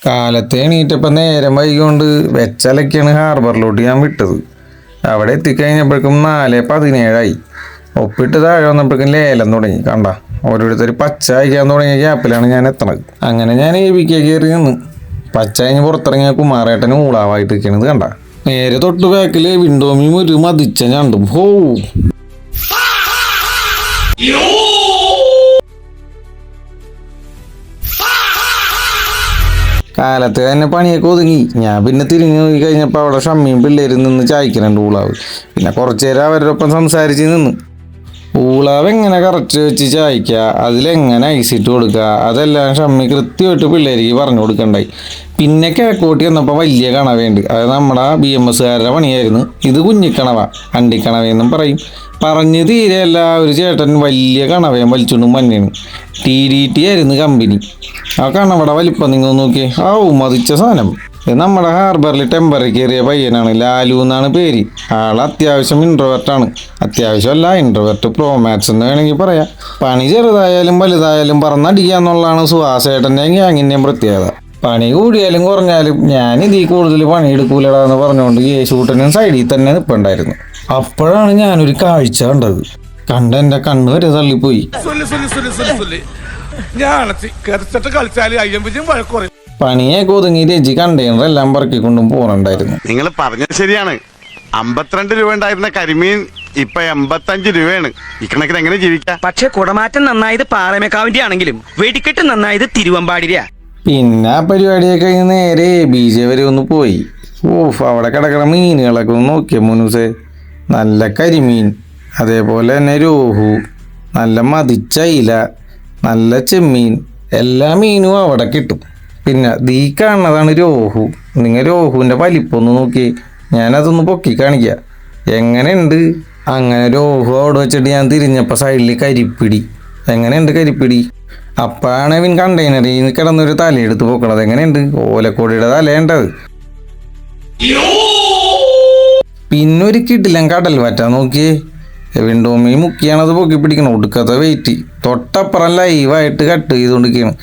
കാലത്തെ എണീറ്റപ്പം നേരം വൈകൊണ്ട് വെച്ചലക്കാണ് ഹാർബറിലോട്ട് ഞാൻ വിട്ടത്. അവിടെ എത്തിക്കഴിഞ്ഞപ്പോഴേക്കും 4:17 ഒപ്പിട്ട് താഴെ വന്നപ്പോഴേക്കും ലേലം തുടങ്ങി. കണ്ട ഓരോരുത്തർ പച്ച അയക്കാൻ തുടങ്ങിയ ഗ്യാപ്പിലാണ് ഞാൻ എത്തണത്. അങ്ങനെ ഞാൻ ഏവിക്ക് കയറി നിന്ന് പച്ച കഴിഞ്ഞ് പുറത്തിറങ്ങിയ കുമാരേട്ടന് ഊളാവായിട്ട് ഇരിക്കണത് കണ്ട. നേരെ തൊട്ട് ബാക്കില് വിൻഡോമിയും ഒരു മതിച്ച ഞണ്ടും. ഹോ, കാലത്ത് തന്നെ പണിയൊക്കെ ഒതുങ്ങി. ഞാൻ പിന്നെ തിരിഞ്ഞു നോക്കി കഴിഞ്ഞപ്പോൾ അവിടെ ഷമ്മിയും പിള്ളേരും നിന്ന് ചായക്കുന്നുണ്ട് ഊളാവ്. പിന്നെ കുറച്ചു നേരം അവരുടെ ഒപ്പം സംസാരിച്ച് നിന്ന്. ഊളാവ് എങ്ങനെ കറച്ച് വെച്ച് ചായക്കുക, അതിലെങ്ങനെ ഐസിട്ട് കൊടുക്കുക, അതെല്ലാം ഷമ്മി കൃത്യമായിട്ട് പിള്ളേർക്ക് പറഞ്ഞു കൊടുക്കണ്ടായി. പിന്നെ കിഴക്കോട്ടി വന്നപ്പോൾ വലിയ കണവയുണ്ട്. അത് നമ്മുടെ BMS-കാരുടെ പണിയായിരുന്നു. ഇത് കുഞ്ഞിക്കണവ, അണ്ടിക്കണവയെന്നും പറയും. പറഞ്ഞ് തീരെയല്ല, ഒരു ചേട്ടൻ വലിയ കണവയും വലിച്ചുകൊണ്ടും മഞ്ഞാണ്. TDT ആയിരുന്നു കമ്പനി. ആ കണവയുടെ വലിപ്പം നിങ്ങൾ നോക്കിയേ. മതിച്ച സാധനം. ഇത് നമ്മുടെ ഹാർബറിൽ ടെമ്പററി കയറിയ പയ്യനാണ്. ലാലു എന്നാണ് പേര്. ആൾ അത്യാവശ്യം ഇൻട്രോവെർട്ടാണ്. അത്യാവശ്യമല്ല, ഇൻട്രോവെർട്ട് പ്രോമാക്സ് എന്ന് വേണമെങ്കിൽ പറയാം. പണി ചെറുതായാലും വലുതായാലും പറന്നടിക്കുക എന്നുള്ളതാണ് സുഹാസേട്ടൻ്റെയും ഗ്യാങ്ങിൻ്റെയും പ്രത്യേകത. പണി കൂടിയാലും കുറഞ്ഞാലും ഞാൻ ഇതിൽ കൂടുതൽ പണിയെടുക്കൂലടാ എന്ന് പറഞ്ഞുകൊണ്ട് യേശൂട്ടനും സൈഡിൽ തന്നെ നിൽപ്പുണ്ടായിരുന്നു. അപ്പോഴാണ് ഞാനൊരു കാഴ്ച കണ്ടത്. എൻ്റെ കണ്ണ് വരെ തള്ളിപ്പോയി. പണിയൊക്കെ ഒതുങ്ങി രജി കണ്ടെയ്നർ എല്ലാം പറക്കിക്കൊണ്ടും പോകണുണ്ടായിരുന്നു. നിങ്ങൾ പറഞ്ഞത് ശരിയാണ്. 52 രൂപ ഉണ്ടായിരുന്ന കരിമീൻ ഇപ്പൊ 85 രൂപയാണ്. ഇക്കണക്കിന് എങ്ങനെ ജീവിക്കാം? പക്ഷെ കുടമാറ്റം നന്നായത് പാറമേക്കാവിന്റെ ആണെങ്കിലും വെടിക്കെട്ട് നന്നായത് തിരുവമ്പാടിരിയാ. പിന്നെ ആ പരിപാടിയൊക്കെ കഴിഞ്ഞ് നേരെ BJ വരെ ഒന്ന് പോയി. അവിടെ കിടക്കണ മീനുകളൊക്കെ ഒന്ന് നോക്കിയ മുനുസേ. നല്ല കരിമീൻ, അതേപോലെ തന്നെ രോഹു, നല്ല മതിച്ച ഇല, നല്ല ചെമ്മീൻ, എല്ലാ മീനും അവിടെ കിട്ടും. പിന്നെ ദീ കാണുന്നതാണ് രോഹു. നിങ്ങൾ രോഹുവിൻ്റെ വലിപ്പമൊന്ന് നോക്കി. ഞാനതൊന്ന് പൊക്കി കാണിക്കുക. എങ്ങനെയുണ്ട്? അങ്ങനെ രോഹു അവിടെ വെച്ചിട്ട് ഞാൻ തിരിഞ്ഞപ്പോൾ സൈഡിൽ കരിപ്പിടി. എങ്ങനെയുണ്ട് കരിപ്പിടി? അപ്പാണ് ഇവൻ കണ്ടെയ്നറിൽ നിന്ന് കിടന്നൊരു തലയെടുത്ത് പൊക്കണത്. എങ്ങനെയുണ്ട്? ഓലക്കോടിയുടെ തലയുണ്ടത്. പിന്നൊരു കിട്ടില്ല കടൽ വറ്റാ നോക്കിയേ. വിൻഡോമി മുക്കിയാണത് പൊക്കി പിടിക്കണം. ഒടുക്കത്തെ വെയിറ്റ്. തൊട്ടപ്പുറം ലൈവായിട്ട് കട്ട് ചെയ്തുകൊണ്ടിരിക്കുകയാണ്.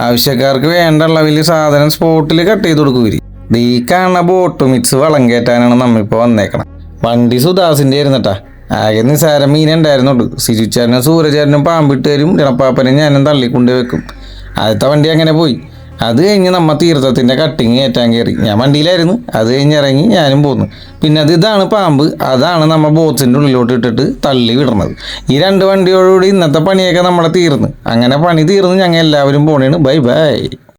ആവശ്യക്കാർക്ക് വേണ്ട അളവിൽ സാധനം സ്പോട്ടിൽ കട്ട് ചെയ്ത് കൊടുക്കും. ഈ കാണുന്ന ബോട്ട് മിക്സ് വളം കയറ്റാനാണ് നമ്മളിപ്പോൾ വന്നേക്കണം. വണ്ടി സുദാസിൻ്റെ ആയിരുന്നട്ടാ. ആകെ നിസാരം മീനുണ്ടായിരുന്നുള്ളൂ. സിജുച്ചാരനും സൂരജാരനും പാമ്പിട്ട് തരും. ഇടപ്പാപ്പനും ഞാനും തള്ളിക്കൊണ്ട് വെക്കും. ആദ്യത്തെ വണ്ടി അങ്ങനെ പോയി. അത് കഴിഞ്ഞ് നമ്മ തീർത്ഥത്തിൻ്റെ കട്ടിങ് കയറ്റാൻ കയറി. ഞാൻ വണ്ടിയിലായിരുന്നു. അത് കഴിഞ്ഞ് ഇറങ്ങി ഞാനും പോന്നു. പിന്നെ ഇതാണ് പാമ്പ്. അതാണ് നമ്മൾ ബോട്ട്സിൻ്റെ ഉള്ളിലോട്ട് ഇട്ടിട്ട് തള്ളി വിടണത്. ഈ 2 വണ്ടിയോടുകൂടി ഇന്നത്തെ പണിയൊക്കെ നമ്മളെ തീർന്ന്. അങ്ങനെ പണി തീർന്ന് ഞങ്ങൾ എല്ലാവരും പോണേണ്. Bye bye.